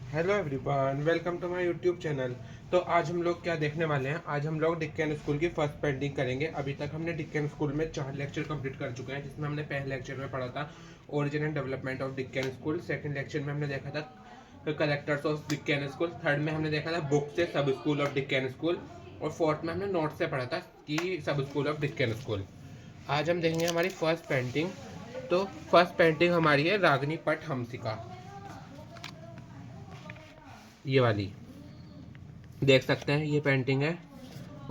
Hello everyone, welcome to my YouTube channel. तो आज हम लोग क्या देखने वाले हैं। आज हम लोग डिक्कन स्कूल की फर्स्ट पेंटिंग करेंगे। अभी तक हमने डिक्कन स्कूल में 4 लेक्चर कंप्लीट कर चुके हैं, जिसमें हमने पहले लेक्चर में पढ़ा था origin and development of Deccan school. Second lecture में हमने देखा था characters of Deccan school. Third में हमने देखा था बुक से सब स्कूल ऑफ डिक्कन स्कूल। और फोर्थ में हमने नोट से पढ़ा था कि सब स्कूल ऑफ डिक्कन स्कूल। आज हम देखेंगे हमारी फर्स्ट पेंटिंग। तो फर्स्ट पेंटिंग हमारी है रागनी पट हमसिका, ये वाली देख सकते हैं, ये पेंटिंग है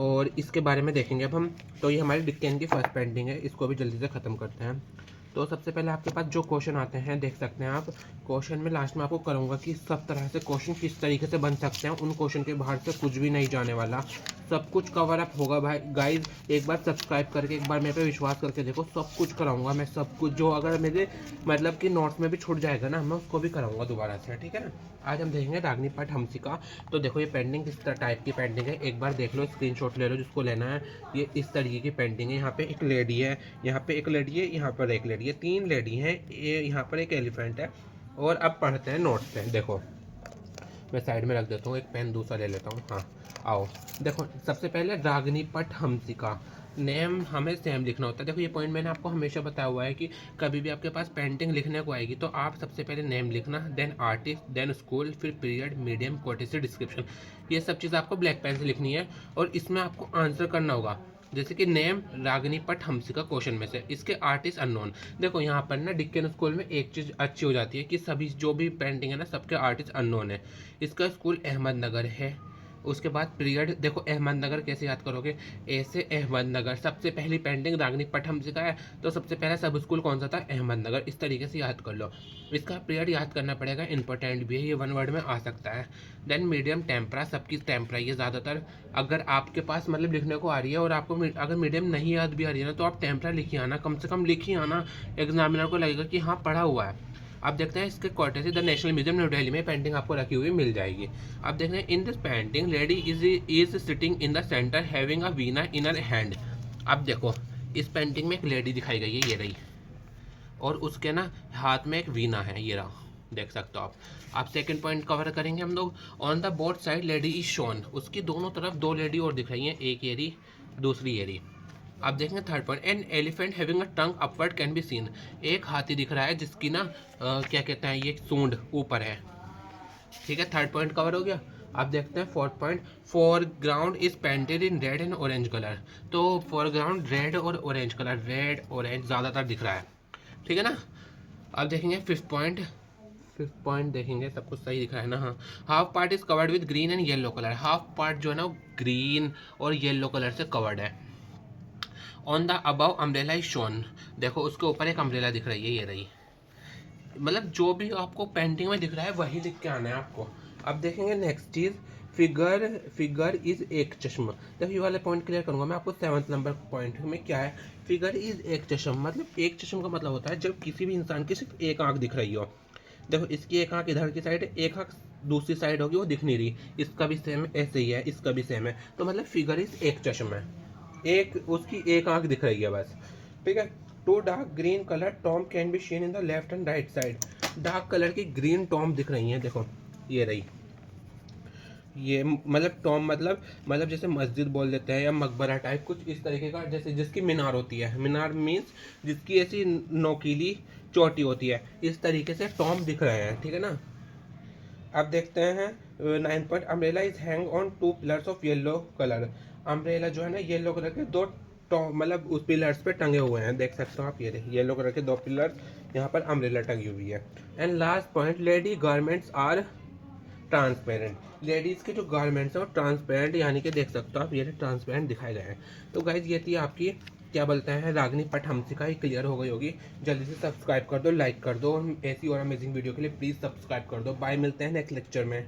और इसके बारे में देखेंगे अब हम। तो ये हमारी डिक्कन की फर्स्ट पेंटिंग है, इसको भी जल्दी से ख़त्म करते हैं। तो सबसे पहले आपके पास जो क्वेश्चन आते हैं देख सकते हैं आप। क्वेश्चन में लास्ट में आपको करूँगा कि सब तरह से क्वेश्चन किस तरीके से बन सकते हैं, उन क्वेश्चन के बाहर से कुछ भी नहीं जाने वाला, सब कुछ कवर अप होगा भाई गाइज। एक बार सब्सक्राइब करके एक बार मेरे पे विश्वास करके देखो, सब कुछ कराऊंगा मैं, सब कुछ जो अगर मेरे मतलब कि नोट्स में भी छूट जाएगा ना, मैं उसको भी कराऊंगा दोबारा से, ठीक है ना। आज हम देखेंगे रागनी पट हमसिका। तो देखो ये पेंटिंग किस टाइप की पेंटिंग है, एक बार देख लो, स्क्रीनशॉट ले लो जिसको लेना है। ये इस तरीके की पेंटिंग है। यहाँ पे एक लेडी है, यहाँ पे एक लेडी है, यहाँ पर एक लेडी है, 3 लेडी हैं, ये यहाँ पर एक एलिफेंट है। और अब पढ़ते हैं नोट्स से। देखो मैं साइड में रख देता हूँ, एक पेन दूसरा ले लेता हूँ। हाँ आओ, देखो सबसे पहले रागनी पट हमसिका, नेम हमें सेम लिखना होता है। देखो ये पॉइंट मैंने आपको हमेशा बताया हुआ है कि कभी भी आपके पास पेंटिंग लिखने को आएगी तो आप सबसे पहले नेम लिखना, देन आर्टिस्ट, देन स्कूल, फिर पीरियड, मीडियम, क्वांटिटी, डिस्क्रिप्शन। ये सब चीज़ आपको ब्लैक पेन से लिखनी है और इसमें आपको आंसर करना होगा। जैसे कि नेम रागनी पट हमसिका क्वेश्चन में से, इसके आर्टिस्ट अननोन। देखो यहाँ पर ना डिक्कन स्कूल में एक चीज़ अच्छी हो जाती है कि सभी जो भी पेंटिंग है ना, सबके आर्टिस्ट अननोन है। इसका स्कूल अहमदनगर है। उसके बाद पीरियड, देखो अहमदनगर कैसे याद करोगे, ऐसे अहमदनगर, सबसे पहली पेंटिंग रागनी पट हमसिका है तो सबसे पहला सब स्कूल कौन सा था, अहमदनगर, इस तरीके से याद कर लो। इसका पीरियड याद करना पड़ेगा, इंपॉर्टेंट भी है, ये 1 वर्ड में आ सकता है। देन मीडियम टेम्परा, सबकी टेम्परा ये ज़्यादातर, अगर आपके पास मतलब लिखने को आ रही है और आपको अगर मीडियम नहीं याद भी आ रही है ना, तो आप टेम्परा लिखिए आना, कम से कम लिखिए आना, एग्जामिनर को लगेगा कि हाँ पढ़ा हुआ है। अब देखते हैं इसके quarter the national museum new Delhi में पेंटिंग आपको रखी हुई मिल जाएगी। अब देखते हैं in this painting lady is sitting in the centre having a Veena in her hand. अब देखो इस पेंटिंग में एक लेडी दिखाई गई है, ये रही, और उसके ना हाथ में एक वीणा है, ये रहा, देख सकते हो आप। आप सेकंड पॉइंट कवर करेंगे हम लोग, on the both side lady is shown, उसकी दोनों तरफ 2 लेडी और दिख रही हैं, एक ये रही, दूसरी ये रही। अब देखेंगे third point, an elephant having a tongue upward can be seen, एक हाथी दिख रहा है जिसकी ना क्या कहते हैं, ये सूंड ऊपर है, ठीक है। थर्ड पॉइंट कवर हो गया। अब देखते हैं fourth point, foreground is painted in red and orange colour. तो फोरग्राउंड रेड और ऑरेंज कलर, रेड ऑरेंज ज़्यादातर दिख रहा है, ठीक है ना। अब देखेंगे फिफ्थ पॉइंट देखेंगे, सब कुछ सही दिख रहा है ना। हाँ, half part is covered with green and yellow colour, half part जो है ना वो ग्रीन और येलो कलर से कवर्ड है। On the above umbrella is shown, देखो उसके ऊपर एक अम्ब्रेला दिख रही है, ये रही। मतलब जो भी आपको पेंटिंग में दिख रहा है वही लिख के आना है आपको। अब देखेंगे नेक्स्ट चीज़, फिगर इज एक चश्मा। देखो ये वाले पॉइंट क्लियर करूंगा मैं आपको। 7th नंबर पॉइंट में क्या है, फिगर इज एक चश्मा, मतलब एक चश्म का मतलब होता है जब किसी भी इंसान की सिर्फ एक आंख दिख रही हो। देखो इसकी एक आंख इधर की साइड है, एक आंख दूसरी साइड होगी वो दिख नहीं रही, इसका भी सेम ऐसे ही है, इसका भी सेम है। तो मतलब फिगर इज एक चश्मा है, एक उसकी एक आंख दिख रही है बस, ठीक है। Two dark green colour tomb can be seen in the left and right side, dark colour की ग्रीन टॉम दिख रही हैं, देखो ये रही। ये मतलब टॉम मतलब जैसे मस्जिद बोल देते हैं या मकबरा टाइप कुछ इस तरीके का, जैसे जिसकी मीनार होती है, मीनार मीन्स जिसकी ऐसी नोकीली चोटी होती है, इस तरीके से टॉम दिख रहे हैं, ठीक है ना। अब देखते हैं 9th point, umbrella is hang on 2 pillars of yellow colour. Umbrella जो है ना येलो कलर के दो मतलब उस पिलर्स पे टंगे हुए हैं, देख सकते हो आप, ये येलो कलर के 2 पिलर्स यहाँ पर अम्ब्रेला टंगी हुई है। And last point, lady garments are transparent, ladies के जो गारमेंट्स हैं वो ट्रांसपेरेंट, यानी कि देख सकते हो आप, ये ट्रांसपेरेंट दिखाए गए हैं। तो गाइज ये थी आपकी क्या बोलते हैं रागनी पट हमसिका, ही क्लियर हो गई होगी। जल्दी से सब्सक्राइब कर दो, लाइक कर दो, ऐसी और अमेजिंग वीडियो के लिए प्लीज़ सब्सक्राइब कर दो। बाय, मिलते हैं नेक्स्ट लेक्चर में।